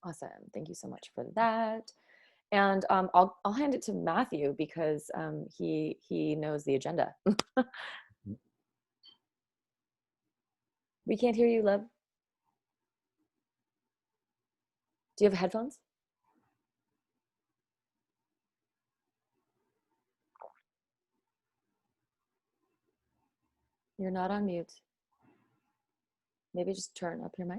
Awesome. Thank you so much for that. And I'll hand it to Matthew because he knows the agenda. We can't hear you, love. Do you have headphones? You're not on mute. Maybe just turn up your mic.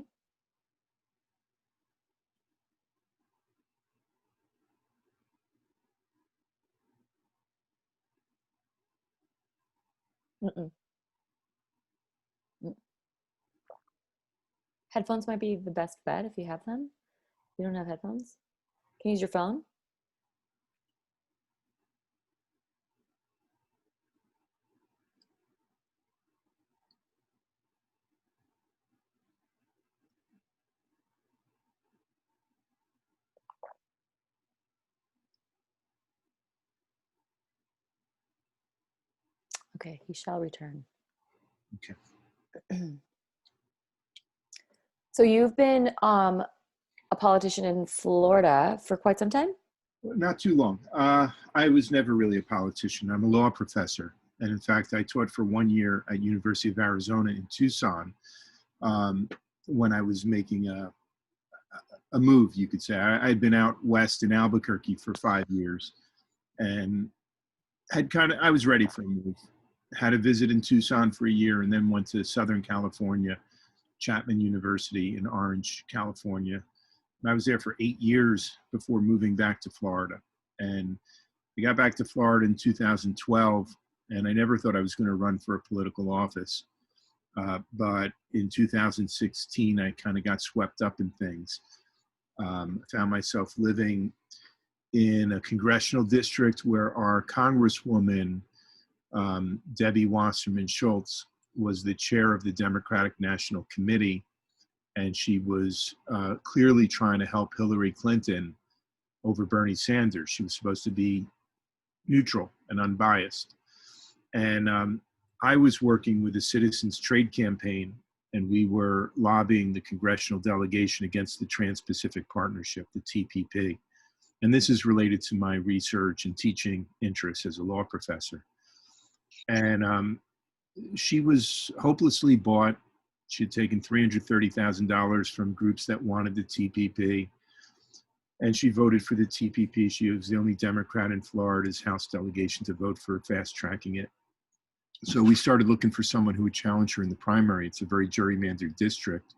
Mm-mm. Headphones might be the best bet if you have them. You don't have headphones? Can you use your phone? Okay, he shall return. Okay. So you've been a politician in Florida for quite some time? Not too long. I was never really a politician. I'm a law professor. And in fact, I taught for 1 year at University of Arizona in Tucson when I was making a move, you could say. I'd been out west in Albuquerque for 5 years and I was ready for a move. Had a visit in Tucson for a year and then went to Southern California, Chapman University in Orange, California. And I was there for 8 years before moving back to Florida. And I got back to Florida in 2012, and I never thought I was going to run for a political office. But in 2016, I kind of got swept up in things. Found myself living in a congressional district where our Congresswoman, Debbie Wasserman Schultz, was the chair of the Democratic National Committee, and she was clearly trying to help Hillary Clinton over Bernie Sanders. She was supposed to be neutral and unbiased. And I was working with the Citizens Trade Campaign, and we were lobbying the congressional delegation against the Trans-Pacific Partnership, the TPP. And this is related to my research and teaching interests as a law professor. And she was hopelessly bought. She had taken $330,000 from groups that wanted the TPP. And she voted for the TPP. She was the only Democrat in Florida's House delegation to vote for fast tracking it. So we started looking for someone who would challenge her in the primary. It's a very gerrymandered district,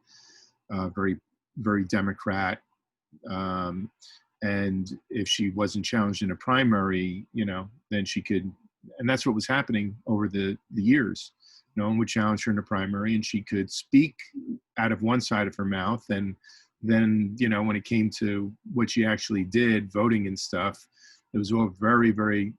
very, very Democrat. And if she wasn't challenged in a primary, then she could, and that's what was happening over the years. No one would challenge her in a primary, and she could speak out of one side of her mouth. And then, when it came to what she actually did, voting and stuff, it was all very, very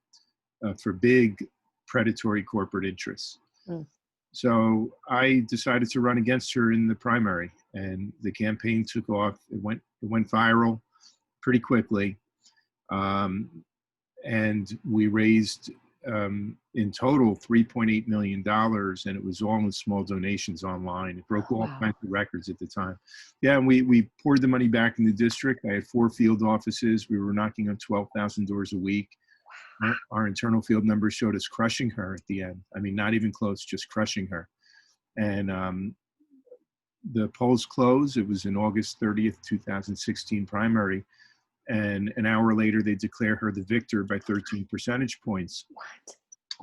for big predatory corporate interests. Mm. So I decided to run against her in the primary, and the campaign took off. It went viral pretty quickly. And we raised in total $3.8 million, and it was all in small donations online. It broke all kinds of records at the time. Yeah, and we poured the money back in the district. I had 4 field offices. We were knocking on 12,000 doors a week. Our internal field numbers showed us crushing her at the end. I mean, not even close, just crushing her. And the polls closed. It was in August 30th, 2016 primary. And an hour later, they declare her the victor by 13 percentage points. What?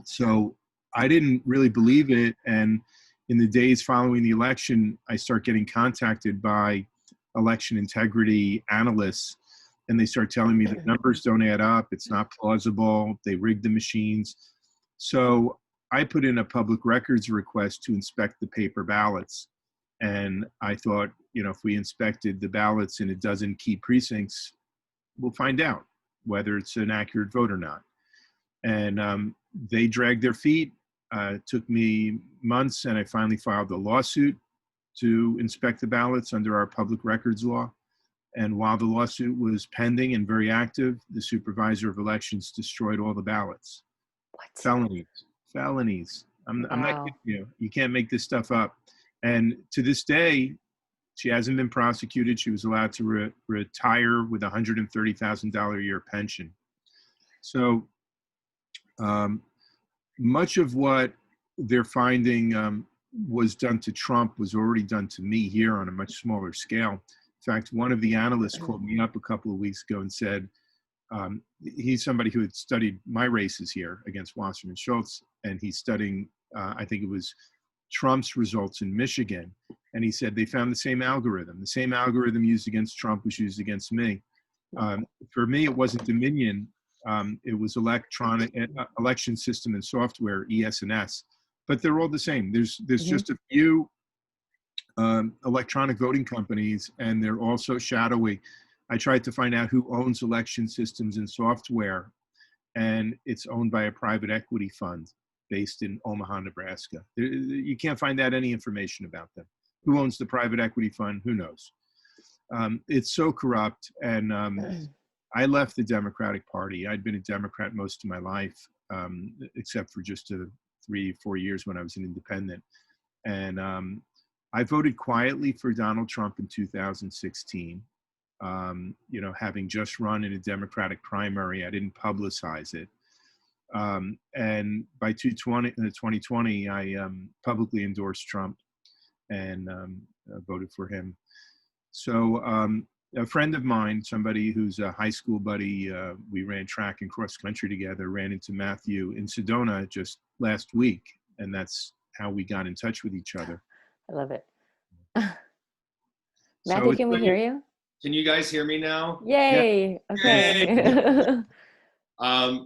So I didn't really believe it. And in the days following the election, I start getting contacted by election integrity analysts, and they start telling me the numbers don't add up. It's not plausible. They rigged the machines. So I put in a public records request to inspect the paper ballots. And I thought, if we inspected the ballots in a dozen key precincts, we'll find out whether it's an accurate vote or not. And they dragged their feet. It took me months, and I finally filed a lawsuit to inspect the ballots under our public records law. And while the lawsuit was pending and very active, the supervisor of elections destroyed all the ballots. What? Felonies. I'm not kidding you. You can't make this stuff up. And to this day, She hasn't been prosecuted. She was allowed to retire with a $130,000 a year pension. So much of what they're finding was done to Trump was already done to me here on a much smaller scale. In fact, one of the analysts called me up a couple of weeks ago and said, he's somebody who had studied my races here against Wasserman Schultz, and he's studying, I think it was Trump's results in Michigan. And he said they found the same algorithm. The same algorithm used against Trump was used against me. For me, it wasn't Dominion. It was electronic election system and software, ES&S. But they're all the same. There's just a few electronic voting companies, and they're also shadowy. I tried to find out who owns election systems and software, and it's owned by a private equity fund based in Omaha, Nebraska. You can't find out any information about them. Who owns the private equity fund? Who knows? It's so corrupt. And I left the Democratic Party. I'd been a Democrat most of my life, except for just 3-4 years when I was an independent. And I voted quietly for Donald Trump in 2016. You know, having just run in a Democratic primary, I didn't publicize it. And by 2020, I publicly endorsed Trump and voted for him. So a friend of mine, somebody who's a high school buddy, we ran track and cross country together, ran into Matthew in Sedona just last week. And that's how we got in touch with each other. I love it. Matthew, can we hear you? Can you guys hear me now? Yay. Yeah. Okay. Yay.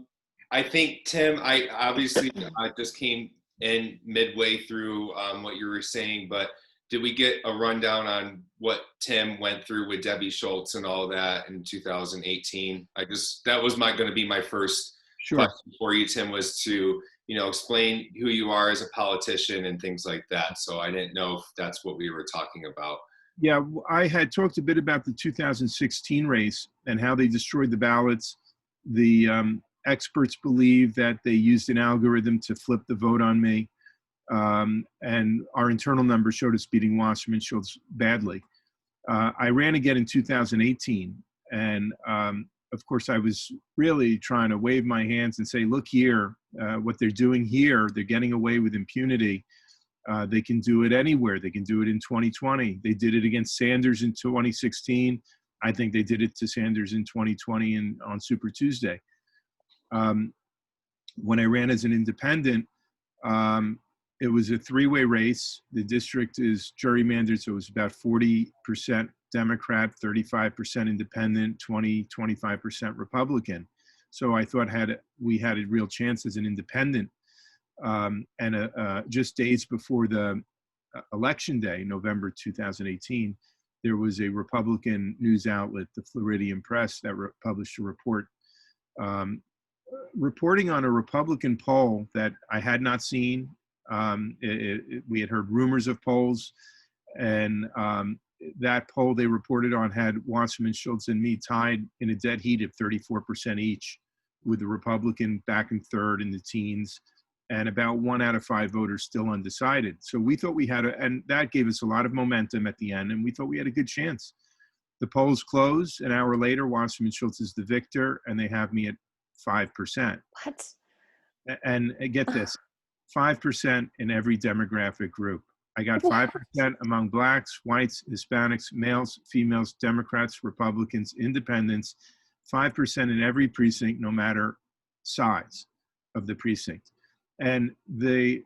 I think, Tim, I obviously just came in midway through what you were saying, but did we get a rundown on what Tim went through with Debbie Schultz and all that in 2018? That was going to be my first question for you, Tim, was to, explain who you are as a politician and things like that. So I didn't know if that's what we were talking about. Yeah, I had talked a bit about the 2016 race and how they destroyed the ballots. The experts believe that they used an algorithm to flip the vote on me. And our internal numbers showed us beating Wasserman Schultz badly. I ran again in 2018. And of course, I was really trying to wave my hands and say, look here, what they're doing here, they're getting away with impunity. They can do it anywhere. They can do it in 2020. They did it against Sanders in 2016. I think they did it to Sanders in 2020 and on Super Tuesday. When I ran as an independent, it was a three-way race. The district is gerrymandered, so it was about 40% Democrat, 35% independent, 25% Republican. So I thought we had a real chance as an independent. And just days before the election day, November 2018, there was a Republican news outlet, the Floridian Press, that published a report reporting on a Republican poll that I had not seen. We had heard rumors of polls, and that poll they reported on had Wasserman Schultz and me tied in a dead heat of 34% each, with the Republican back in third in the teens, and about 1 out of 5 voters still undecided. So we thought we had and that gave us a lot of momentum at the end, and we thought we had a good chance. The polls closed. An hour later, Wasserman Schultz is the victor, and they have me at 5%. What? And get this, 5% in every demographic group. I got 5% among blacks, whites, Hispanics, males, females, Democrats, Republicans, independents, 5% in every precinct, no matter size of the precinct. And the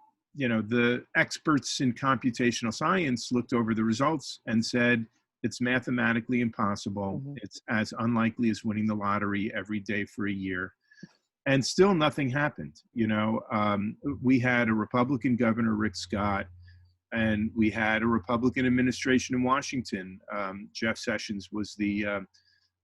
experts in computational science looked over the results and said, it's mathematically impossible. Mm-hmm. It's as unlikely as winning the lottery every day for a year. And still nothing happened. We had a Republican governor, Rick Scott, and we had a Republican administration in Washington. Jeff Sessions was the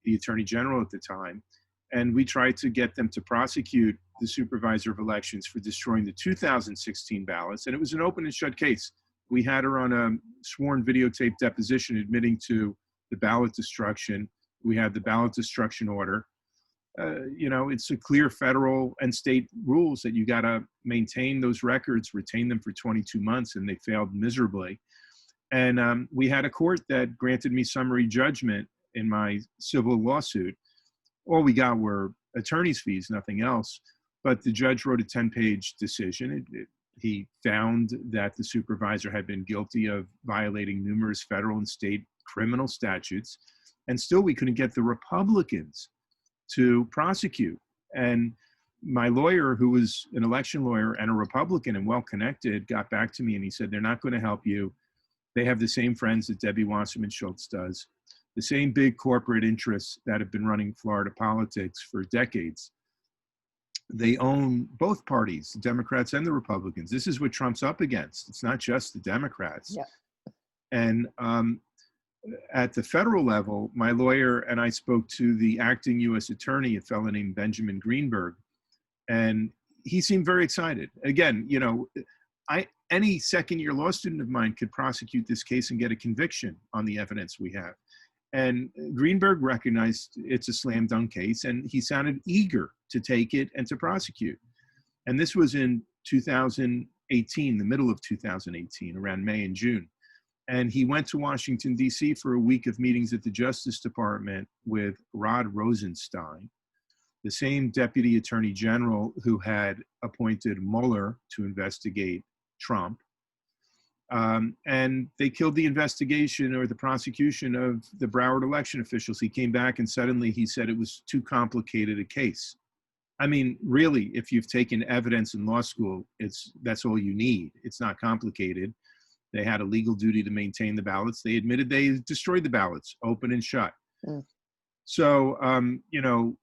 attorney general at the time. And we tried to get them to prosecute the supervisor of elections for destroying the 2016 ballots. And it was an open and shut case. We had her on a sworn videotape deposition admitting to the ballot destruction. We had the ballot destruction order. It's a clear federal and state rules that you got to maintain those records, retain them for 22 months, and they failed miserably. And we had a court that granted me summary judgment in my civil lawsuit. All we got were attorney's fees, nothing else. But the judge wrote a 10-page decision. He found that the supervisor had been guilty of violating numerous federal and state criminal statutes. And still we couldn't get the Republicans to prosecute. And my lawyer, who was an election lawyer and a Republican and well-connected, got back to me and he said, they're not going to help you. They have the same friends that Debbie Wasserman Schultz does, the same big corporate interests that have been running Florida politics for decades. They own both parties, the Democrats and the Republicans. This is what Trump's up against. It's not just the Democrats. Yeah. And at the federal level, my lawyer and I spoke to the acting U.S. attorney, a fellow named Benjamin Greenberg, and he seemed very excited. Again, you know, any second-year law student of mine could prosecute this case and get a conviction on the evidence we have. And Greenberg recognized it's a slam dunk case, and he sounded eager to take it and to prosecute. And this was in 2018, the middle of 2018, around May and June. And he went to Washington, D.C. for a week of meetings at the Justice Department with Rod Rosenstein, the same deputy attorney general who had appointed Mueller to investigate Trump. And they killed the investigation or the prosecution of the Broward election officials. He came back and suddenly he said it was too complicated a case. I mean, really, if you've taken evidence in law school, that's all you need. It's not complicated. They had a legal duty to maintain the ballots. They admitted they destroyed the ballots, open and shut. Mm. So, you know,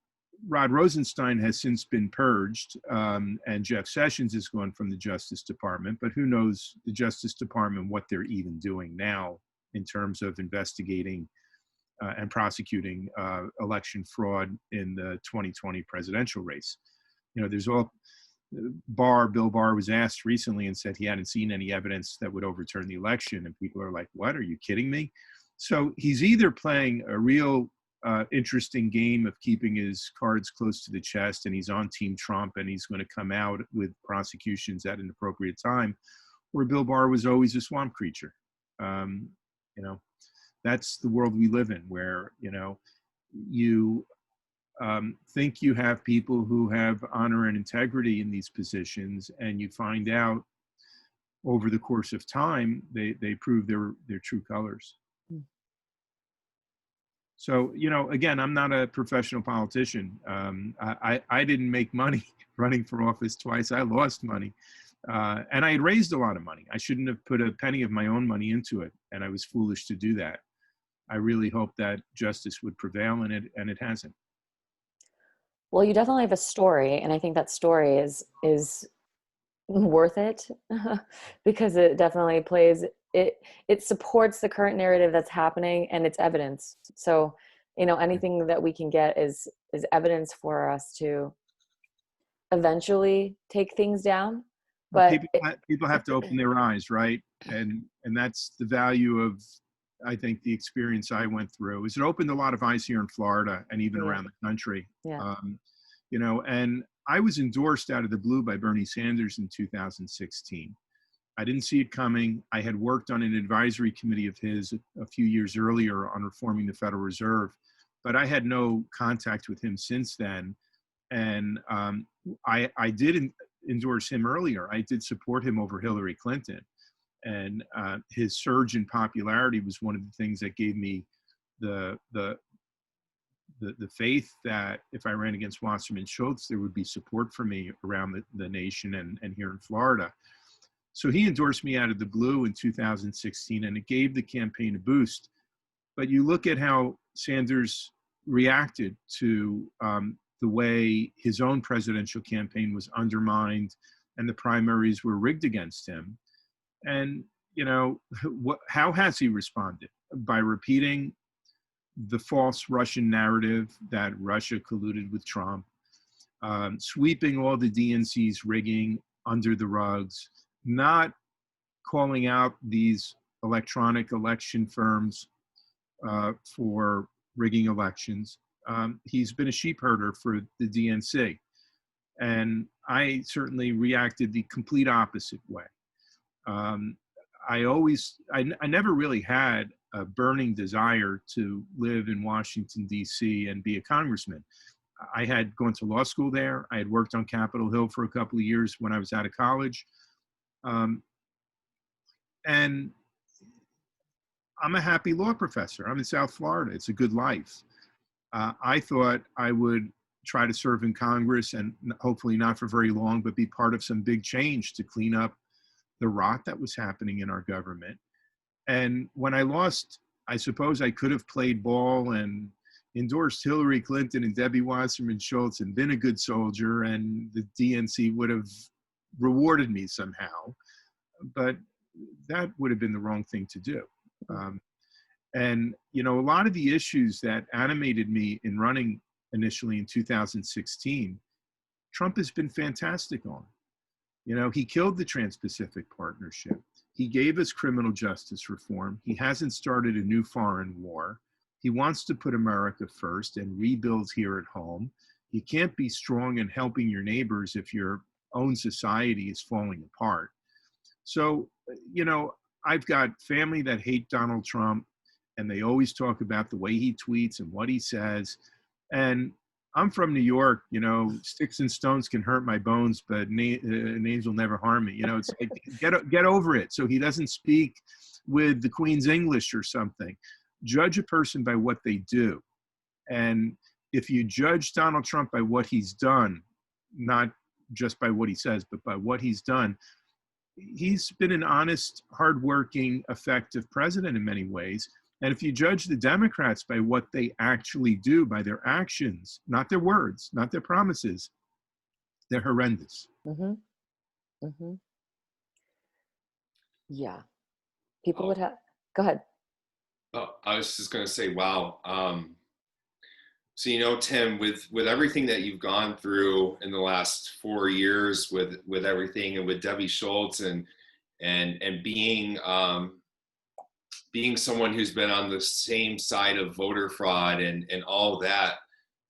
Rod Rosenstein has since been purged, and Jeff Sessions is gone from the Justice Department, but who knows the Justice Department, what they're even doing now in terms of investigating and prosecuting election fraud in the 2020 presidential race. You know, there's all, Bill Barr was asked recently and said he hadn't seen any evidence that would overturn the election. And people are like, what, are you kidding me? So he's either playing a real interesting game of keeping his cards close to the chest and he's on Team Trump and he's going to come out with prosecutions at an appropriate time, or Bill Barr was always a swamp creature. You know, that's the world we live in where, you know, you think you have people who have honor and integrity in these positions, and you find out over the course of time, they prove their true colors. So, you know, again, I'm not a professional politician. I didn't make money running for office twice. I lost money. And I had raised a lot of money. I shouldn't have put a penny of my own money into it. And I was foolish to do that. I really hoped that justice would prevail, and it hasn't. Well, you definitely have a story. And I think that story is worth it because it definitely plays it supports the current narrative that's happening, and it's evidence. So, you know, anything that we can get is evidence for us to eventually take things down. But people have to open their eyes, right? And that's the value of, I think, the experience I went through. Is it opened a lot of eyes here in Florida and even around the country. Yeah. You know, and I was endorsed out of the blue by Bernie Sanders in 2016. I didn't see it coming. I had worked on an advisory committee of his a few years earlier on reforming the Federal Reserve, but I had no contact with him since then. And I did endorse him earlier. I did support him over Hillary Clinton. And his surge in popularity was one of the things that gave me the faith that if I ran against Wasserman Schultz, there would be support for me around the nation and here in Florida. So he endorsed me out of the blue in 2016, and it gave the campaign a boost. But you look at how Sanders reacted to the way his own presidential campaign was undermined and the primaries were rigged against him. And, you know, how has he responded? By repeating the false Russian narrative that Russia colluded with Trump, sweeping all the DNC's rigging under the rugs, not calling out these electronic election firms for rigging elections. He's been a sheep herder for the DNC. And I certainly reacted the complete opposite way. I never really had a burning desire to live in Washington, D.C. and be a congressman. I had gone to law school there. I had worked on Capitol Hill for a couple of years when I was out of college. And I'm a happy law professor. I'm in South Florida. It's a good life. I thought I would try to serve in Congress and hopefully not for very long, but be part of some big change to clean up the rot that was happening in our government. And when I lost, I suppose I could have played ball and endorsed Hillary Clinton and Debbie Wasserman Schultz and been a good soldier, and the DNC would have rewarded me somehow. But that would have been the wrong thing to do. And, you know, a lot of the issues that animated me in running initially in 2016, Trump has been fantastic on. You know, he killed the Trans-Pacific Partnership. He gave us criminal justice reform. He hasn't started a new foreign war. He wants to put America first and rebuild here at home. You can't be strong in helping your neighbors if your own society is falling apart. So, you know, I've got family that hate Donald Trump, and they always talk about the way he tweets and what he says. And I'm from New York, you know, sticks and stones can hurt my bones, but names will never harm me. You know, it's like, get over it. So he doesn't speak with the Queen's English or something. Judge a person by what they do. And if you judge Donald Trump by what he's done, not just by what he says, but by what he's done, he's been an honest, hardworking, effective president in many ways. And if you judge the Democrats by what they actually do, by their actions, not their words, not their promises, they're horrendous. Mm-hmm. Mm-hmm. Yeah. People would have, go ahead. Oh, I was just going to say, wow. So, you know, Tim, with everything that you've gone through in the last 4 years with everything, and with Debbie Schultz and being someone who's been on the same side of voter fraud and all that,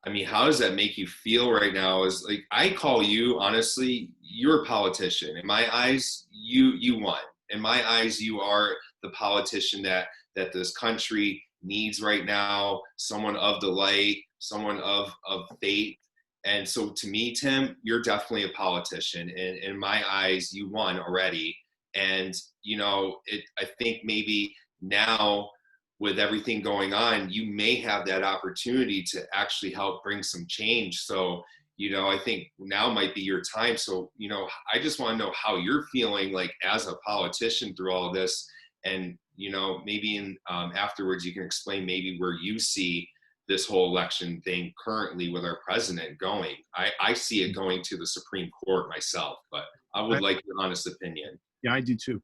I mean, how does that make you feel right now? Is like, I call you, honestly, you're a politician. In my eyes, you won. In my eyes, you are the politician that this country needs right now, someone of the light, someone of faith. And so to me, Tim, you're definitely a politician. And in my eyes, you won already. And, you know, I think maybe now with everything going on, you may have that opportunity to actually help bring some change. So, you know, I think now might be your time. So, you know, I just want to know how you're feeling like as a politician through all of this. And, you know, maybe afterwards you can explain maybe where you see this whole election thing currently with our president going. I see it going to the Supreme Court myself, but I would like your honest opinion. Yeah, I do too.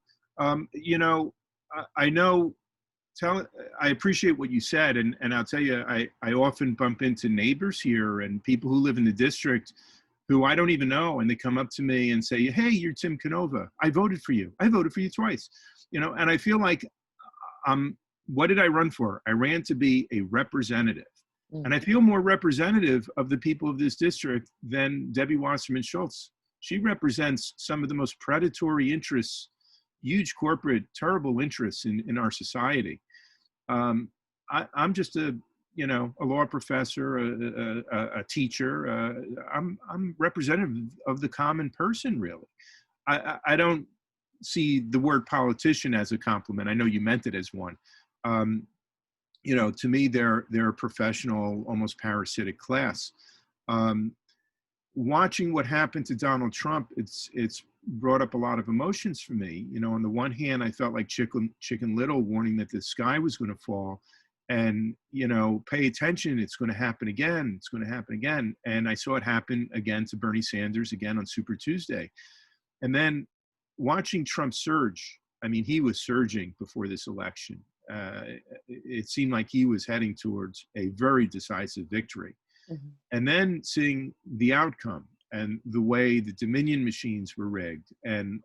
You know, I know, I appreciate what you said, and I'll tell you, I often bump into neighbors here and people who live in the district who I don't even know, and they come up to me and say, hey, you're Tim Canova. I voted for you. I voted for you twice. You know, and I feel like, what did I run for? I ran to be a representative. And I feel more representative of the people of this district than Debbie Wasserman Schultz. She represents some of the most predatory interests, huge corporate, terrible interests in our society. I'm just a law professor, a teacher. I'm representative of the common person, really. I don't see the word politician as a compliment. I know you meant it as one. You know, to me, they're a professional, almost parasitic class. Watching what happened to Donald Trump, it's brought up a lot of emotions for me. You know, on the one hand, I felt like Chicken Little warning that the sky was going to fall, and, you know, pay attention, it's going to happen again. It's going to happen again. And I saw it happen again to Bernie Sanders again on Super Tuesday. And then watching Trump surge, I mean, he was surging before this election. It seemed like he was heading towards a very decisive victory. Mm-hmm. And then seeing the outcome and the way the Dominion machines were rigged and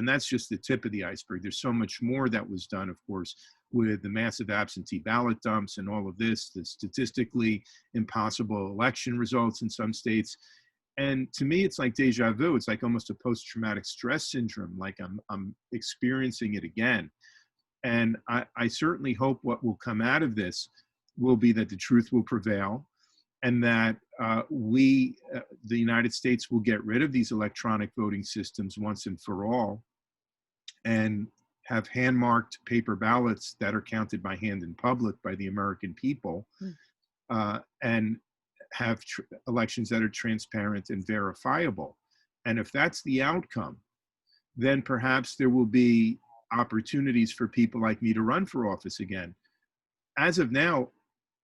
that's just the tip of the iceberg. There's so much more that was done, of course, with the massive absentee ballot dumps and all of this, the statistically impossible election results in some states. And to me, it's like deja vu. It's like almost a post-traumatic stress syndrome. Like I'm experiencing it again. And I certainly hope what will come out of this will be that the truth will prevail, and that the United States, will get rid of these electronic voting systems once and for all, and have hand-marked paper ballots that are counted by hand in public by the American people, and have elections that are transparent and verifiable. And if that's the outcome, then perhaps there will be opportunities for people like me to run for office again. As of now,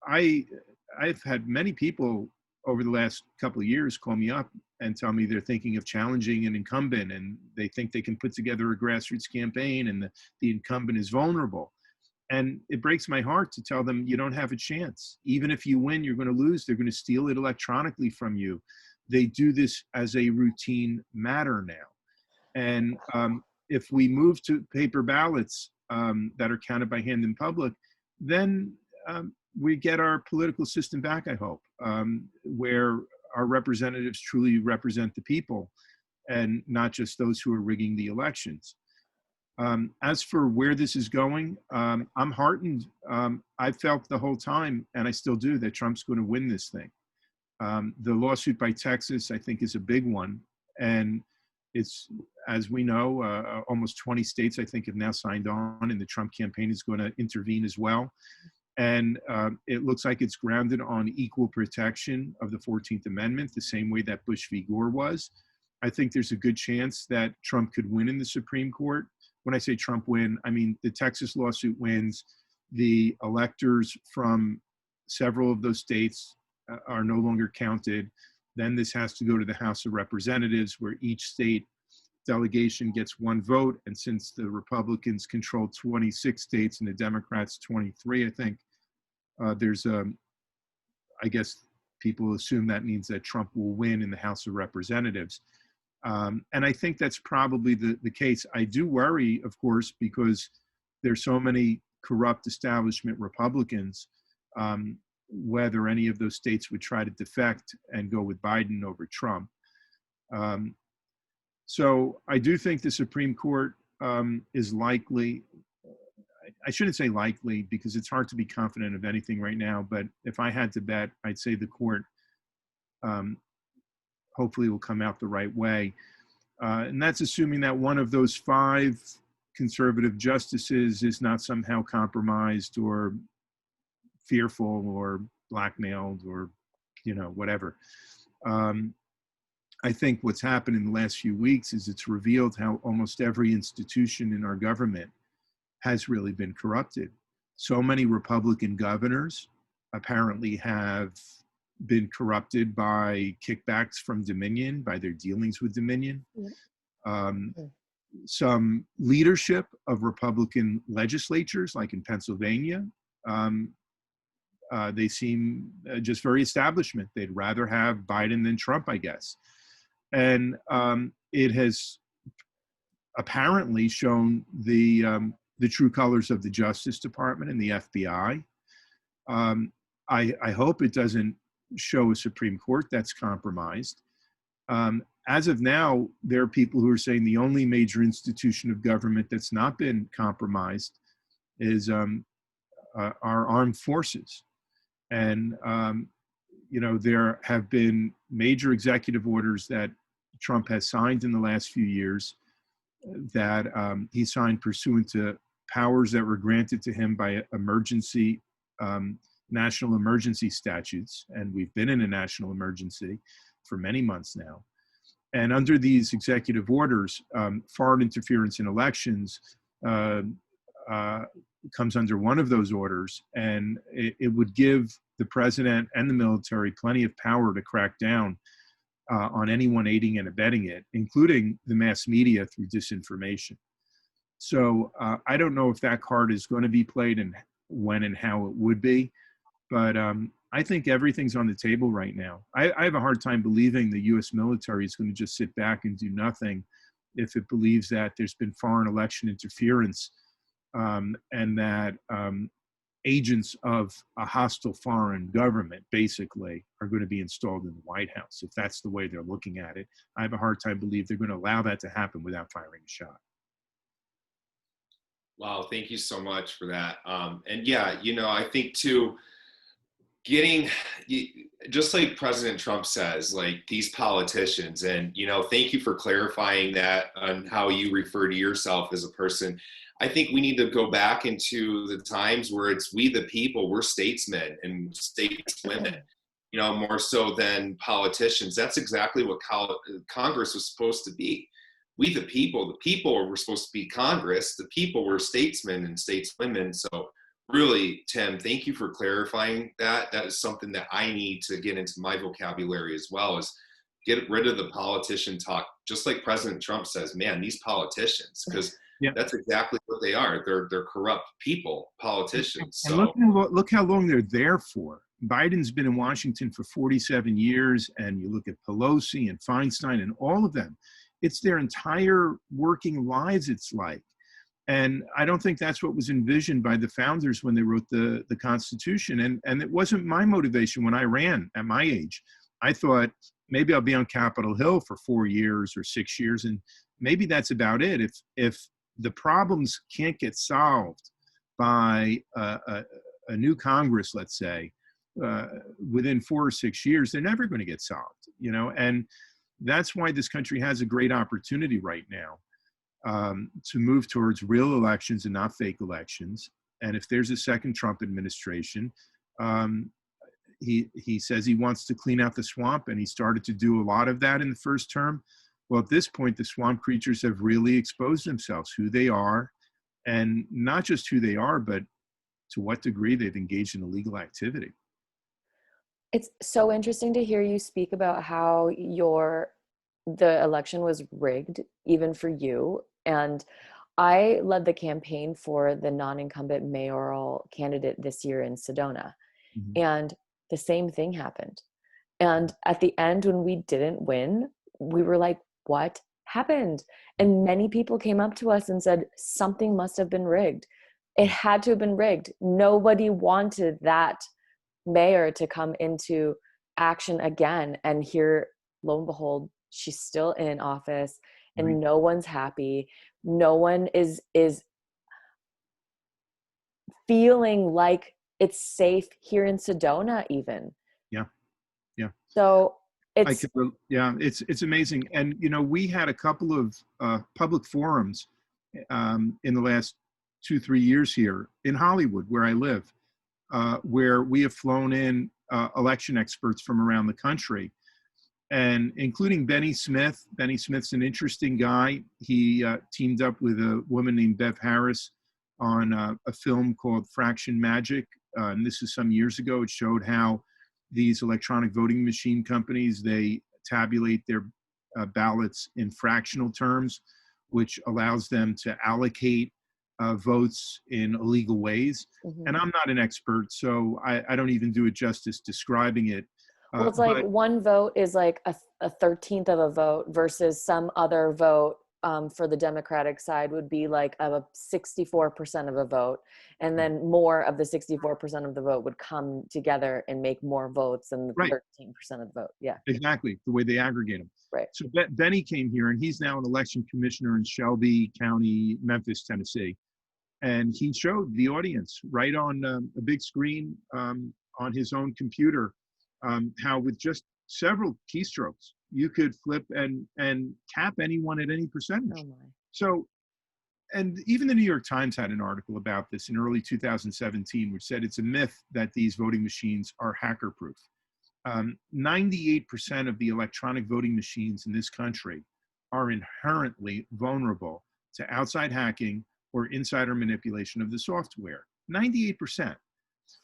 I've had many people over the last couple of years call me up and tell me they're thinking of challenging an incumbent, and they think they can put together a grassroots campaign, and the incumbent is vulnerable. And it breaks my heart to tell them, you don't have a chance. Even if you win, you're going to lose. They're going to steal it electronically from you. They do this as a routine matter now. And if we move to paper ballots that are counted by hand in public, then we get our political system back, I hope, where our representatives truly represent the people and not just those who are rigging the elections. As for where this is going, I'm heartened. I felt the whole time, and I still do, that Trump's going to win this thing. The lawsuit by Texas, I think, is a big one. And it's, as we know, almost 20 states, I think, have now signed on, and the Trump campaign is going to intervene as well. And it looks like it's grounded on equal protection of the 14th Amendment, the same way that Bush v. Gore was. I think there's a good chance that Trump could win in the Supreme Court. When I say Trump win, I mean the Texas lawsuit wins. The electors from several of those states are no longer counted. Then this has to go to the House of Representatives, where each state delegation gets one vote. And since the Republicans control 26 states and the Democrats 23, I think, I guess people assume that means that Trump will win in the House of Representatives. And I think that's probably the case. I do worry, of course, because there's so many corrupt establishment Republicans, whether any of those states would try to defect and go with Biden over Trump. So I do think the Supreme Court is likely. I shouldn't say likely, because it's hard to be confident of anything right now, but if I had to bet, I'd say the court hopefully will come out the right way. And that's assuming that one of those 5 conservative justices is not somehow compromised or fearful or blackmailed or, whatever. I think what's happened in the last few weeks is it's revealed how almost every institution in our government has really been corrupted. So many Republican governors apparently have been corrupted by kickbacks from Dominion, by their dealings with Dominion. Some leadership of Republican legislatures, like in Pennsylvania, they seem just very establishment. They'd rather have Biden than Trump, I guess. And it has apparently shown the true colors of the Justice Department and the FBI. I hope it doesn't show a Supreme Court that's compromised. As of now, there are people who are saying the only major institution of government that's not been compromised is our armed forces. And, there have been major executive orders that Trump has signed in the last few years that he signed pursuant to powers that were granted to him by national emergency statutes. And we've been in a national emergency for many months now. And under these executive orders, foreign interference in elections comes under one of those orders, and it would give the president and the military plenty of power to crack down on anyone aiding and abetting it, including the mass media through disinformation. So I don't know if that card is going to be played and when and how it would be, but I think everything's on the table right now. I have a hard time believing the U.S. military is going to just sit back and do nothing if it believes that there's been foreign election interference and that agents of a hostile foreign government basically are going to be installed in the White House. If that's the way they're looking at it, I have a hard time believing they're going to allow that to happen without firing a shot. Wow, thank you so much for that. And yeah, I think too, just like President Trump says, like these politicians, and thank you for clarifying that on how you refer to yourself as a person. I think we need to go back into the times where it's we the people, we're statesmen and stateswomen, more so than politicians. That's exactly what Congress was supposed to be. We the people were supposed to be Congress, the people were statesmen and stateswomen. So really, Tim, thank you for clarifying that. That is something that I need to get into my vocabulary as well, is get rid of the politician talk. Just like President Trump says, man, these politicians, because that's exactly what they are. They're corrupt people, politicians. So and look how long they're there for. Biden's been in Washington for 47 years, and you look at Pelosi and Feinstein and all of them. It's their entire working lives, it's like. And I don't think that's what was envisioned by the founders when they wrote the Constitution. And it wasn't my motivation when I ran at my age. I thought maybe I'll be on Capitol Hill for 4 years or 6 years, and maybe that's about it. If the problems can't get solved by a new Congress, let's say, within 4 or 6 years, they're never going to get solved, and that's why this country has a great opportunity right now to move towards real elections and not fake elections. And if there's a second Trump administration, he says he wants to clean out the swamp, and he started to do a lot of that in the first term. Well, at this point, the swamp creatures have really exposed themselves, who they are, and not just who they are, but to what degree they've engaged in illegal activity. It's so interesting to hear you speak about how the election was rigged, even for you. And I led the campaign for the non-incumbent mayoral candidate this year in Sedona. Mm-hmm. And the same thing happened. And at the end, when we didn't win, we were like, what happened? And many people came up to us and said, something must have been rigged. It had to have been rigged. Nobody wanted that mayor to come into action again. And here, lo and behold, she's still in office, and right. No one's happy. No one is feeling like it's safe here in Sedona even. Yeah. Yeah. So it's amazing. And, we had a couple of public forums in the last 2-3 years here in Hollywood, where I live, where we have flown in election experts from around the country, and including Benny Smith. Benny Smith's an interesting guy. He teamed up with a woman named Bev Harris on a film called Fraction Magic. And this is some years ago. It showed how these electronic voting machine companies, they tabulate their ballots in fractional terms, which allows them to allocate votes in illegal ways. Mm-hmm. And I'm not an expert, so I don't even do it justice describing it. Well, it's like one vote is like a 13th of a vote versus some other vote for the Democratic side would be like a 64% of a vote. And then more of the 64% of the vote would come together and make more votes than the 13% of the vote. Yeah, exactly. The way they aggregate them. Right. So Benny came here, and he's now an election commissioner in Shelby County, Memphis, Tennessee. And he showed the audience right on a big screen on his own computer how with just several keystrokes, you could flip and cap anyone at any percentage. Oh my. So, and even the New York Times had an article about this in early 2017, which said it's a myth that these voting machines are hacker-proof. 98% of the electronic voting machines in this country are inherently vulnerable to outside hacking or insider manipulation of the software. 98%.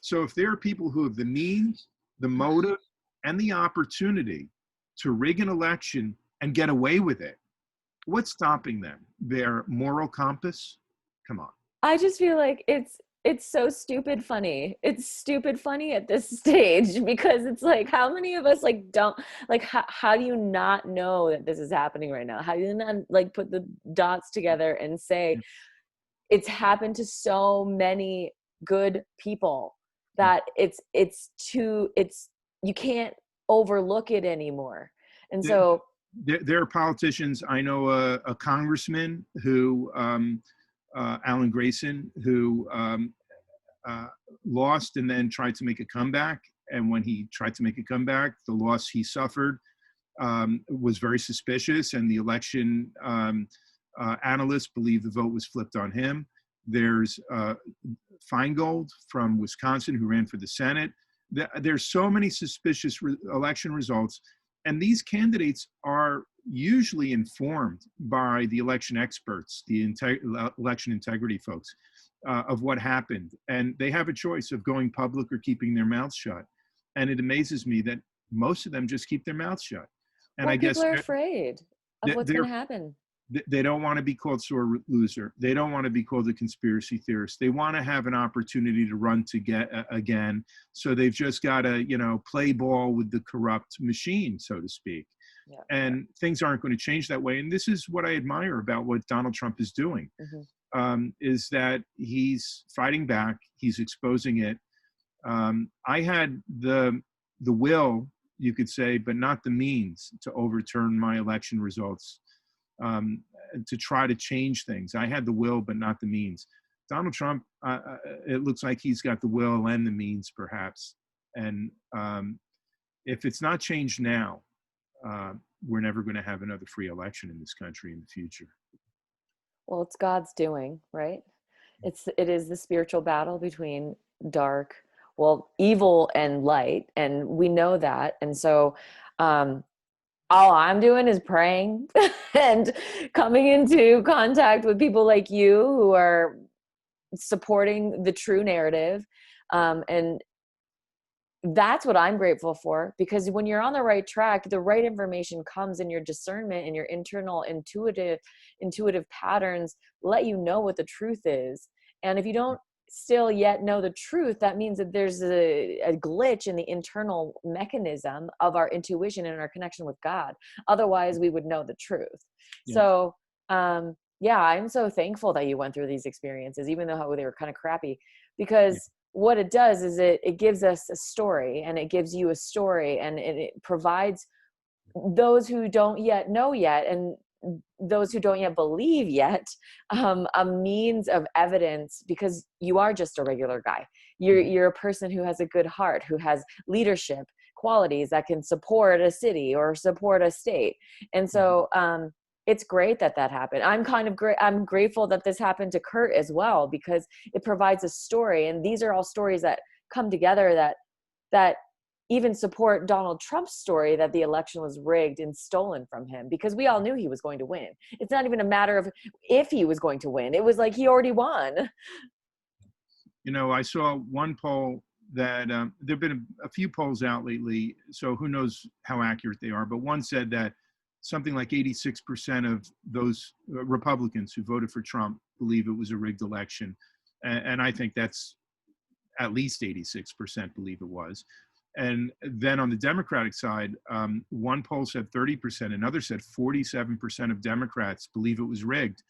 So if there are people who have the means, the motive, and the opportunity to rig an election and get away with it, what's stopping them? Their moral compass? Come on. I just feel like it's so stupid funny. It's stupid funny at this stage, because it's like, how many of us like don't like, how do you not know that this is happening right now? How do you not like put the dots together and say it's happened to so many good people that you can't overlook it anymore. And There, so, there are politicians. I know a congressman who, Alan Grayson, who lost and then tried to make a comeback. And when he tried to make a comeback, the loss he suffered was very suspicious, and the election analysts believe the vote was flipped on him. There's Feingold from Wisconsin who ran for the Senate. There's so many suspicious election results, and these candidates are usually informed by the election experts, the election integrity folks, of what happened, and they have a choice of going public or keeping their mouths shut. And it amazes me that most of them just keep their mouths shut. And well, I guess people are afraid of what's they're going to happen. they don't want to be called sore loser. They don't want to be called a conspiracy theorist. They want to have an opportunity to run to get again. So they've just got to, play ball with the corrupt machine, so to speak. Yeah. And things aren't going to change that way. And this is what I admire about what Donald Trump is doing, is that he's fighting back. He's exposing it. I had the will, you could say, but not the means to overturn my election results. To try to change things. I had the will, but not the means. Donald Trump, it looks like he's got the will and the means, perhaps. And if it's not changed now, we're never going to have another free election in this country in the future. Well, it's God's doing, right? It is the spiritual battle between evil and light, and we know that. And so, all I'm doing is praying and coming into contact with people like you who are supporting the true narrative. And that's what I'm grateful for, because when you're on the right track, the right information comes, and your discernment and your internal intuitive patterns let you know what the truth is. And if you don't still yet know the truth, that means that there's a glitch in the internal mechanism of our intuition and our connection with God. Otherwise, we would know the truth. Yeah. So, I'm so thankful that you went through these experiences, even though they were kind of crappy, because what it does is it gives us a story, and it gives you a story, and it provides those who don't yet know yet, and those who don't yet believe yet, a means of evidence, because you are just a regular guy. You're a person who has a good heart, who has leadership qualities that can support a city or support a state. And so it's great that happened. I'm grateful that this happened to Kurt as well, because it provides a story. And these are all stories that come together that even support Donald Trump's story that the election was rigged and stolen from him, because we all knew he was going to win. It's not even a matter of if he was going to win. It was like he already won. I saw one poll that there have been a few polls out lately, so who knows how accurate they are, but one said that something like 86% of those Republicans who voted for Trump believe it was a rigged election. And I think that's at least 86% believe it was. And then on the Democratic side, one poll said 30%, another said 47% of Democrats believe it was rigged.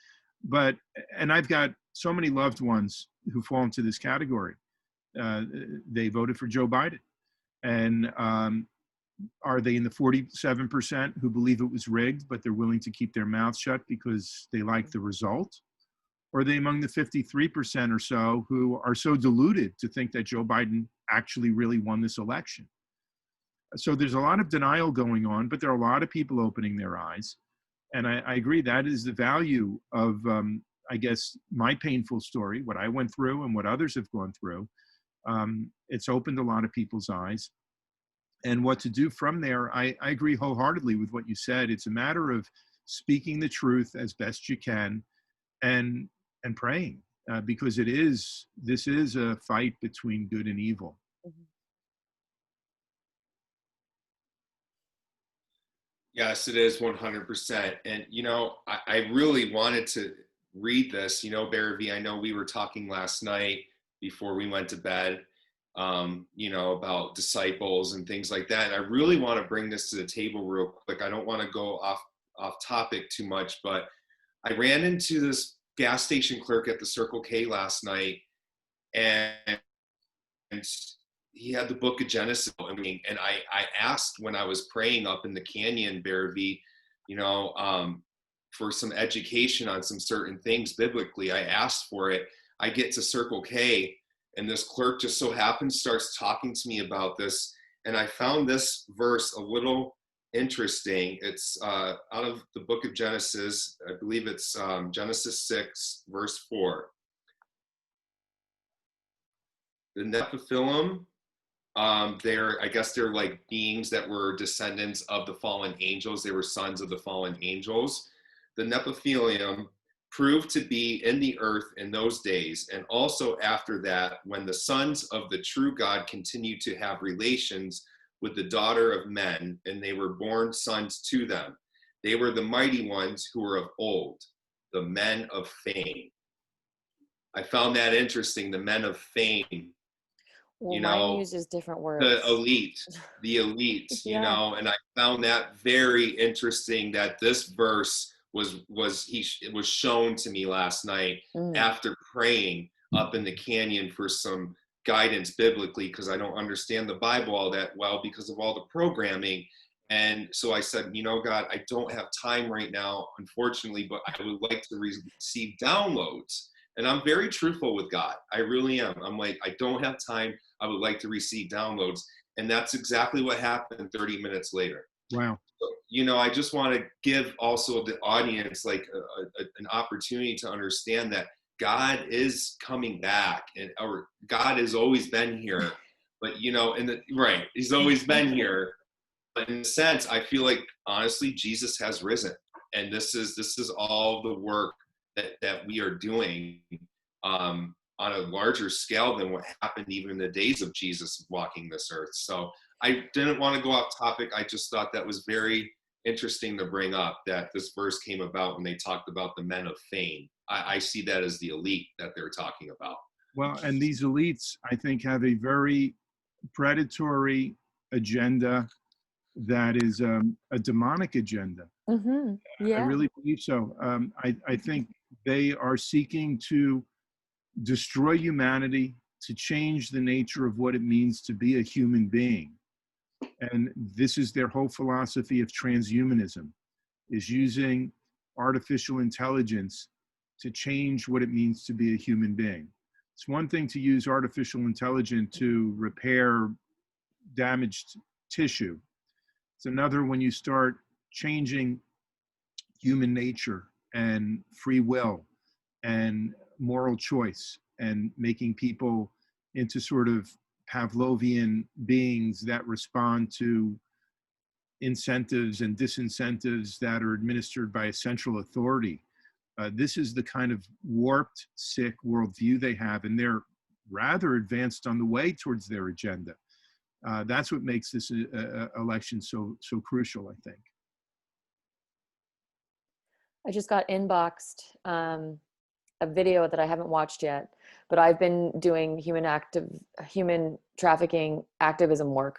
And I've got so many loved ones who fall into this category. They voted for Joe Biden. And are they in the 47% who believe it was rigged, but they're willing to keep their mouths shut because they like the result? Or are they among the 53% or so who are so deluded to think that Joe Biden actually really won this election? So there's a lot of denial going on, but there are a lot of people opening their eyes. And I agree, that is the value of, I guess, my painful story, what I went through and what others have gone through. It's opened a lot of people's eyes. And what to do from there, I agree wholeheartedly with what you said. It's a matter of speaking the truth as best you can and praying, because this is a fight between good and evil. Mm-hmm. Yes, it is 100%. And, I really wanted to read this, Barry, I know we were talking last night before we went to bed, about disciples and things like that. And I really want to bring this to the table real quick. I don't want to go off topic too much, but I ran into this gas station clerk at the Circle K last night, and he had the book of Genesis. And I asked when I was praying up in the canyon, Barrowby, for some education on some certain things biblically. I asked for it. I get to Circle K, and this clerk just so happens starts talking to me about this. And I found this verse a little interesting. It's out of the book of Genesis. I believe it's Genesis 6, verse 4. The Nephilim, I guess they're like beings that were descendants of the fallen angels. They were sons of the fallen angels. The Nephilim proved to be in the earth in those days, and also after that, when the sons of the true God continued to have relations with the daughter of men, and they were born sons to them. They were the mighty ones who were of old, the men of fame. I found that interesting, the men of fame. Well, mine uses different words. The elite, yeah. And I found that very interesting that this verse was shown to me last night after praying up in the canyon for some guidance biblically, because I don't understand the Bible all that well because of all the programming. And so I said, God, I don't have time right now, unfortunately, but I would like to receive downloads. And I'm very truthful with God. I really am. I'm like, I don't have time. I would like to receive downloads. And that's exactly what happened 30 minutes later. Wow. So, I just want to give also the audience like an opportunity to understand that God is coming back, or God has always been here. But, right, he's always been here. But in a sense, I feel like, honestly, Jesus has risen. And this is all the work that we are doing on a larger scale than what happened even in the days of Jesus walking this earth. So I didn't want to go off topic. I just thought that was very interesting to bring up, that this verse came about when they talked about the men of fame. I see that as the elite that they're talking about. Well, and these elites, I think, have a very predatory agenda that is a demonic agenda. Mm-hmm. Yeah. I really believe so. I think they are seeking to destroy humanity, to change the nature of what it means to be a human being. And this is their whole philosophy of transhumanism, is using artificial intelligence to change what it means to be a human being. It's one thing to use artificial intelligence to repair damaged tissue. It's another when you start changing human nature and free will and moral choice and making people into sort of Pavlovian beings that respond to incentives and disincentives that are administered by a central authority. This is the kind of warped, sick worldview they have, and they're rather advanced on the way towards their agenda. That's what makes this election so crucial, I think. I just got inboxed a video that I haven't watched yet, but I've been doing human trafficking activism work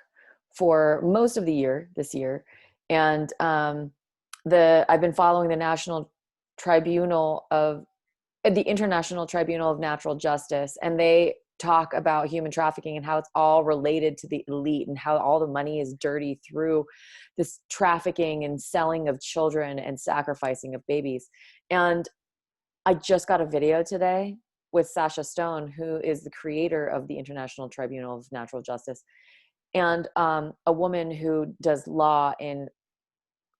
for most of the year this year, and I've been following the International Tribunal of Natural Justice, and they talk about human trafficking and how it's all related to the elite and how all the money is dirty through this trafficking and selling of children and sacrificing of babies. And I just got a video today with Sasha Stone, who is the creator of the International Tribunal of Natural Justice, and a woman who does law in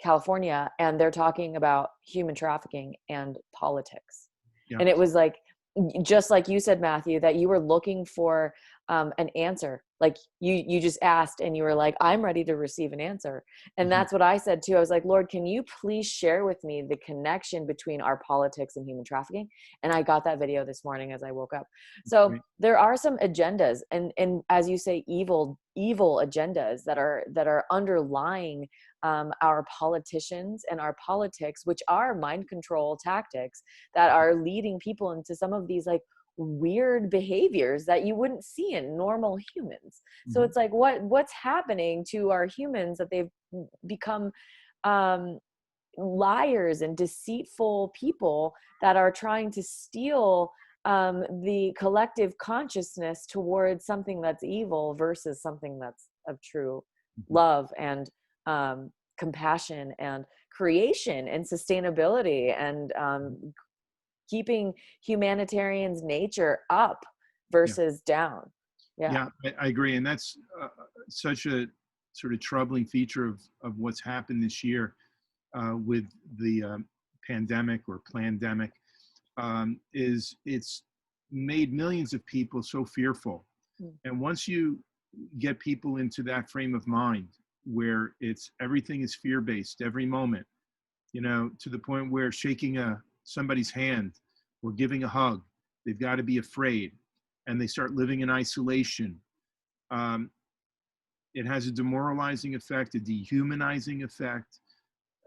California, and they're talking about human trafficking and politics. Yeah. And it was like, just like you said, Matthew, that you were looking for an answer. Like you just asked and you were like, I'm ready to receive an answer. And that's what I said too. I was like, Lord, can you please share with me the connection between our politics and human trafficking? And I got that video this morning as I woke up. So there are some agendas, and as you say, evil agendas that are underlying our politicians and our politics, which are mind control tactics that are leading people into some of these like weird behaviors that you wouldn't see in normal humans. So it's like, what's happening to our humans that they've become liars and deceitful people that are trying to steal the collective consciousness towards something that's evil versus something that's of true love and compassion and creation and sustainability and keeping humanitarians' nature up versus down. Yeah, I agree. And that's such a sort of troubling feature of what's happened this year with the pandemic or plandemic, is it's made millions of people so fearful. And once you get people into that frame of mind where everything is fear-based every moment, you know, to the point where shaking somebody's hand or giving a hug, they've got to be afraid, and they start living in isolation. It has a demoralizing effect, a dehumanizing effect,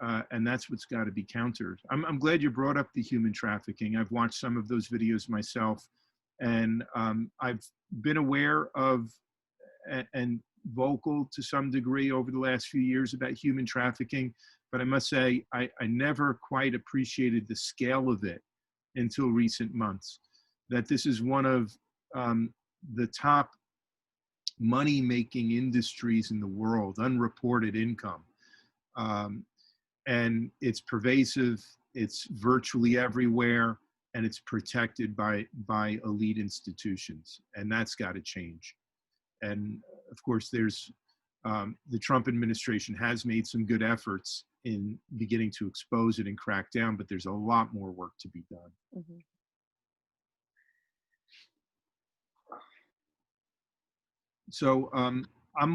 and that's what's got to be countered. I'm glad you brought up the human trafficking. I've watched some of those videos myself, and I've been aware of and vocal to some degree over the last few years about human trafficking, but I must say I never quite appreciated the scale of it until recent months. That this is one of the top money-making industries in the world, unreported income. And it's pervasive, it's virtually everywhere, and it's protected by elite institutions, and that's got to change. And of course, there's the Trump administration has made some good efforts in beginning to expose it and crack down, but there's a lot more work to be done. Mm-hmm. So I'm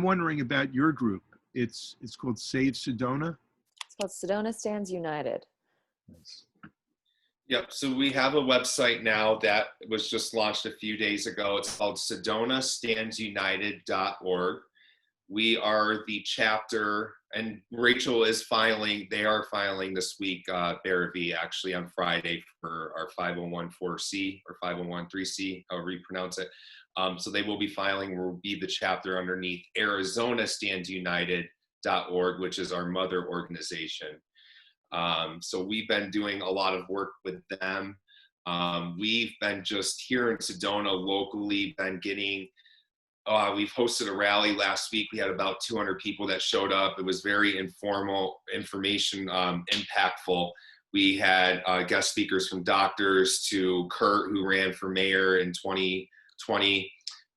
wondering about your group. It's called Save Sedona. It's called Sedona Stands United. Nice. Yep. So we have a website now that was just launched a few days ago. It's called sedonastandsunited.org. We are the chapter, and Rachel is filing, they are filing this week, Barrowby, actually on Friday for our 501(c) or 501(c), however you pronounce it. So they will be filing, we'll be the chapter underneath ArizonaStandsUnited.org, which is our mother organization. So we've been doing a lot of work with them. We've been just here in Sedona locally, been getting, we've hosted a rally last week. We had about 200 people that showed up. It was very informal, information impactful. We had guest speakers from doctors to Kurt, who ran for mayor in 2020,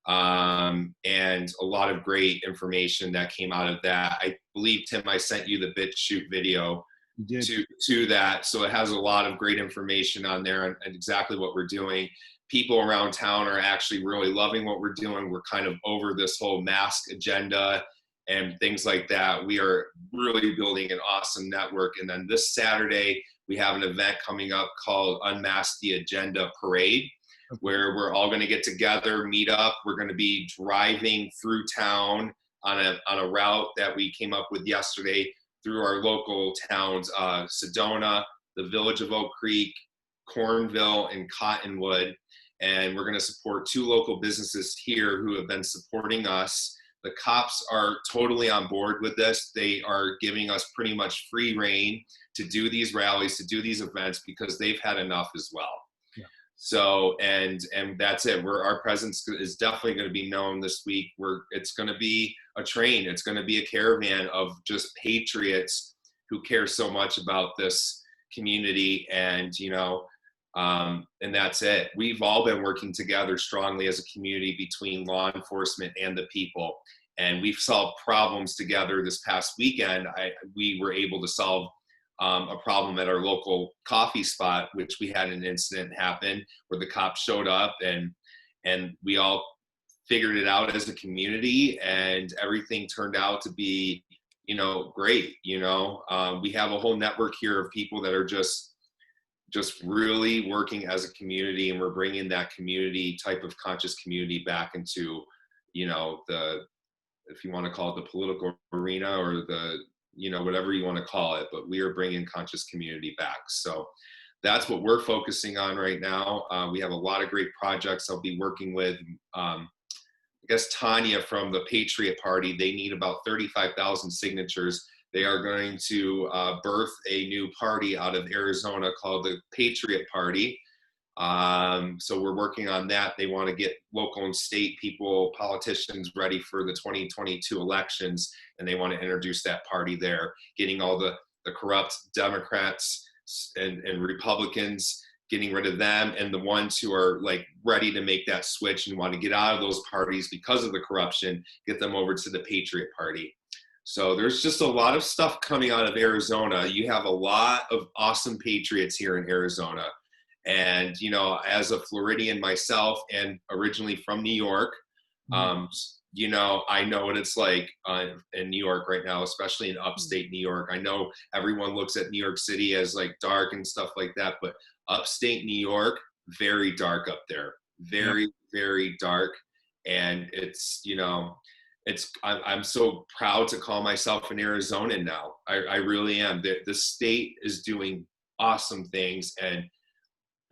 and a lot of great information that came out of that. I believe, Tim, I sent you the BitChute video to that. So it has a lot of great information on there and exactly what we're doing. People around town are actually really loving what we're doing. We're kind of over this whole mask agenda and things like that. We are really building an awesome network. And then this Saturday, we have an event coming up called Unmask the Agenda Parade, where we're all going to get together, meet up. We're going to be driving through town on a route that we came up with yesterday through our local towns, Sedona, the village of Oak Creek, Cornville, and Cottonwood. And we're going to support 2 local businesses here who have been supporting us. The cops are totally on board with this. They are giving us pretty much free reign to do these rallies, to do these events, because they've had enough as well. Yeah. So, and that's it. Our presence is definitely going to be known this week. It's going to be a train. It's going to be a caravan of just patriots who care so much about this community, and and that's it. We've all been working together strongly as a community between law enforcement and the people, and we've solved problems together. This past weekend, we were able to solve a problem at our local coffee spot, which we had an incident happen where the cops showed up, and we all figured it out as a community, and everything turned out to be, great. We have a whole network here of people that are just really working as a community, and we're bringing that community type of conscious community back into, if you want to call it the political arena or the, whatever you want to call it, but we are bringing conscious community back. So that's what we're focusing on right now. We have a lot of great projects I'll be working with. I guess Tanya from the Patriot Party, they need about 35,000 signatures. They are going to birth a new party out of Arizona called the Patriot Party. So we're working on that. They want to get local and state people, politicians ready for the 2022 elections, and they want to introduce that party there, getting all the corrupt Democrats and Republicans, getting rid of them, and the ones who are like ready to make that switch and want to get out of those parties because of the corruption, get them over to the Patriot Party. So there's just a lot of stuff coming out of Arizona. You have a lot of awesome patriots here in Arizona. And, you know, as a Floridian myself and originally from New York, you know, I know what it's like in New York right now, especially in upstate New York. I know everyone looks at New York City as like dark and stuff like that, but upstate New York, very dark up there, very, very dark. And it's, you know, I'm so proud to call myself an Arizonan now. I really am. The state is doing awesome things, and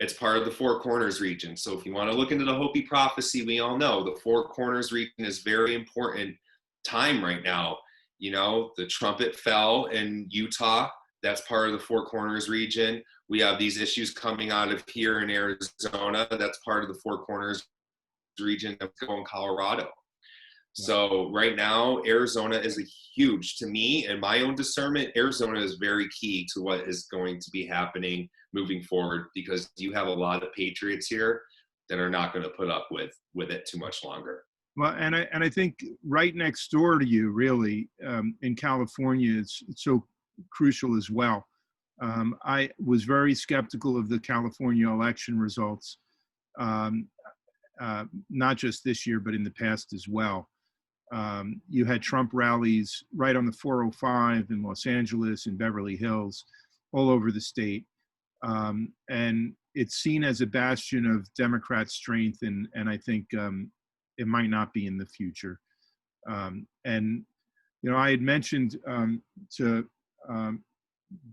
it's part of the Four Corners region. So if you want to look into the Hopi prophecy, we all know the Four Corners region is very important time right now. You know, the trumpet fell in Utah. That's part of the Four Corners region. We have these issues coming out of here in Arizona. That's part of the Four Corners region of Colorado. So right now, Arizona is a huge, to me, in my own discernment, Arizona is very key to what is going to be happening moving forward, because you have a lot of patriots here that are not going to put up with it too much longer. Well, and I think right next door to you, really, in California, it's so crucial as well. I was very skeptical of the California election results, not just this year, but in the past as well. You had Trump rallies right on the 405 in Los Angeles and Beverly Hills, all over the state. And it's seen as a bastion of Democrat strength, and I think it might not be in the future. And, you know, I had mentioned to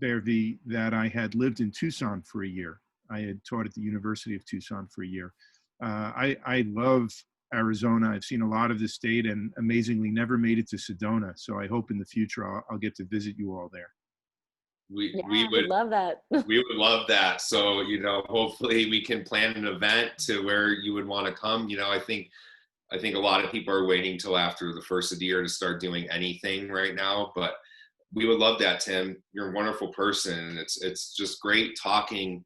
Bervi that I had lived in Tucson for a year. I had taught at the University of Tucson for a year. I love Arizona. I've seen a lot of the state, and amazingly never made it to Sedona. So I hope in the future I'll get to visit you all there. We would love that. We would love that. So, you know, hopefully we can plan an event to where you would want to come. You know, I think a lot of people are waiting till after the first of the year to start doing anything right now, but we would love that, Tim. You're a wonderful person, and it's just great talking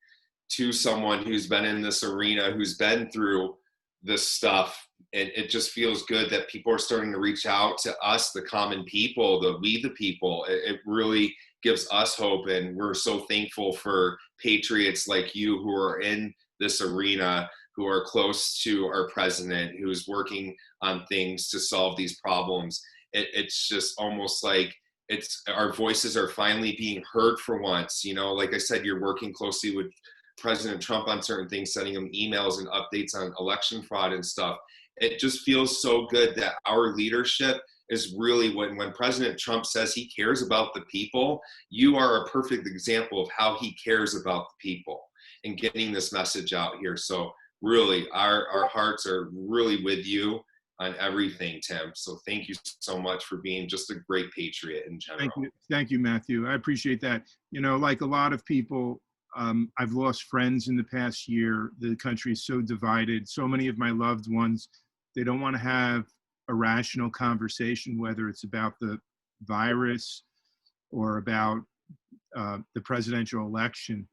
to someone who's been in this arena, who's been through this stuff. And it just feels good that people are starting to reach out to us, the common people, the people. It really gives us hope, and we're so thankful for patriots like you who are in this arena, who are close to our president, who's working on things to solve these problems. It's just almost like our voices are finally being heard for once. You know, like I said, you're working closely with President Trump on certain things, sending him emails and updates on election fraud and stuff. It just feels so good that our leadership is really, when President Trump says he cares about the people, you are a perfect example of how he cares about the people and getting this message out here. So really, our hearts are really with you on everything, Tim. So thank you so much for being just a great patriot in general. Thank you, Matthew. I appreciate that. You know, like a lot of people, I've lost friends in the past year. The country is so divided. So many of my loved ones, they don't want to have a rational conversation, whether it's about the virus or about the presidential election.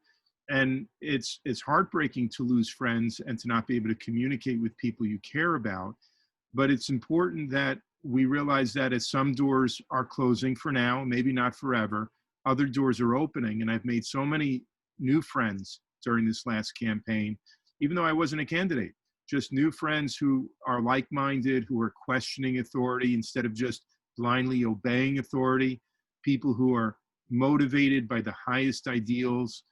And it's heartbreaking to lose friends and to not be able to communicate with people you care about. But it's important that we realize that as some doors are closing for now, maybe not forever, other doors are opening. And I've made so many new friends during this last campaign, even though I wasn't a candidate, just new friends who are like-minded, who are questioning authority instead of just blindly obeying authority, people who are motivated by the highest ideals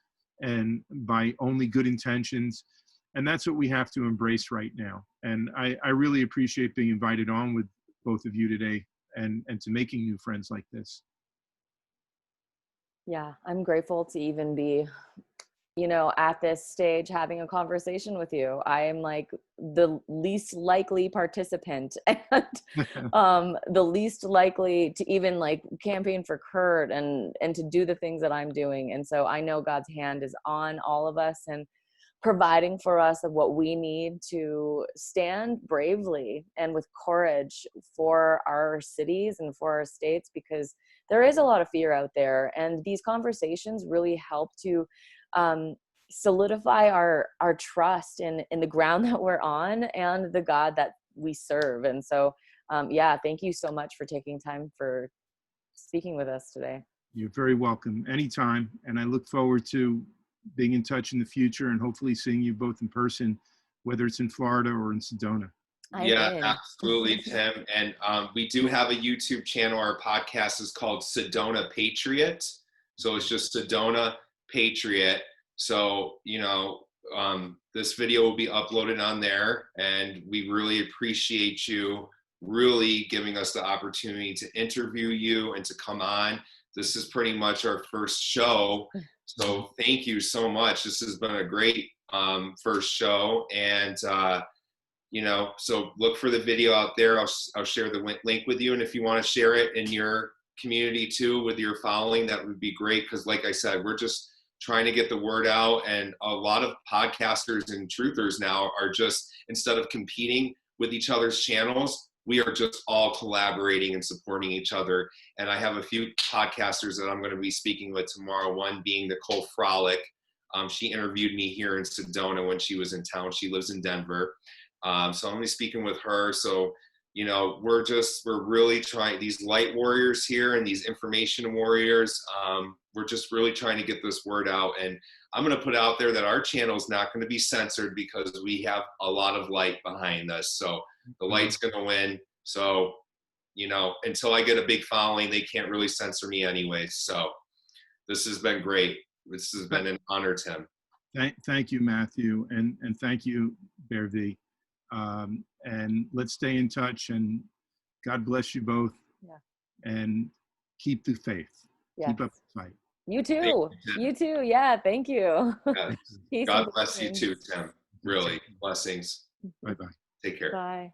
and by only good intentions. And that's what we have to embrace right now. And I really appreciate being invited on with both of you today and to making new friends like this. Yeah, I'm grateful to even be, you know, at this stage having a conversation with you. I am like the least likely participant and the least likely to even like campaign for Kurt and to do the things that I'm doing. And so I know God's hand is on all of us. And providing for us of what we need to stand bravely and with courage for our cities and for our states, because there is a lot of fear out there, and these conversations really help to solidify our trust in the ground that we're on and the God that we serve. And so thank you so much for taking time for speaking with us today. You're very welcome anytime, and I look forward to being in touch in the future and hopefully seeing you both in person, whether it's in Florida or in Sedona. Absolutely, Tim. And we do have a YouTube channel. Our podcast is called Sedona Patriot. So it's just Sedona Patriot. So, this video will be uploaded on there, and we really appreciate you really giving us the opportunity to interview you and to come on. This is pretty much our first show. So thank you so much. This has been a great first show. And, so look for the video out there. I'll share the link with you. And if you want to share it in your community too, with your following, that would be great. Because like I said, we're just trying to get the word out. And a lot of podcasters and truthers now are just, instead of competing with each other's channels, we are just all collaborating and supporting each other. And I have a few podcasters that I'm going to be speaking with tomorrow, one being Nicole FRAWWD. She interviewed me here in Sedona when she was in town. She lives in Denver. So I'm going to be speaking with her. So, we're really trying, these light warriors here and these information warriors, we're just really trying to get this word out. And I'm going to put out there that our channel is not going to be censored because we have a lot of light behind us. So the light's going to win. So, until I get a big following, they can't really censor me anyway. So this has been great. This has been an honor, Tim. Thank you, Matthew. And thank you, Bear V. And let's stay in touch, and God bless you both. Yeah. And keep the faith. Yes. Keep up the fight. You too. You too. Yeah. Thank you. Yeah. God bless you too, Tim. Really. Blessings. Bye-bye. Take care. Bye.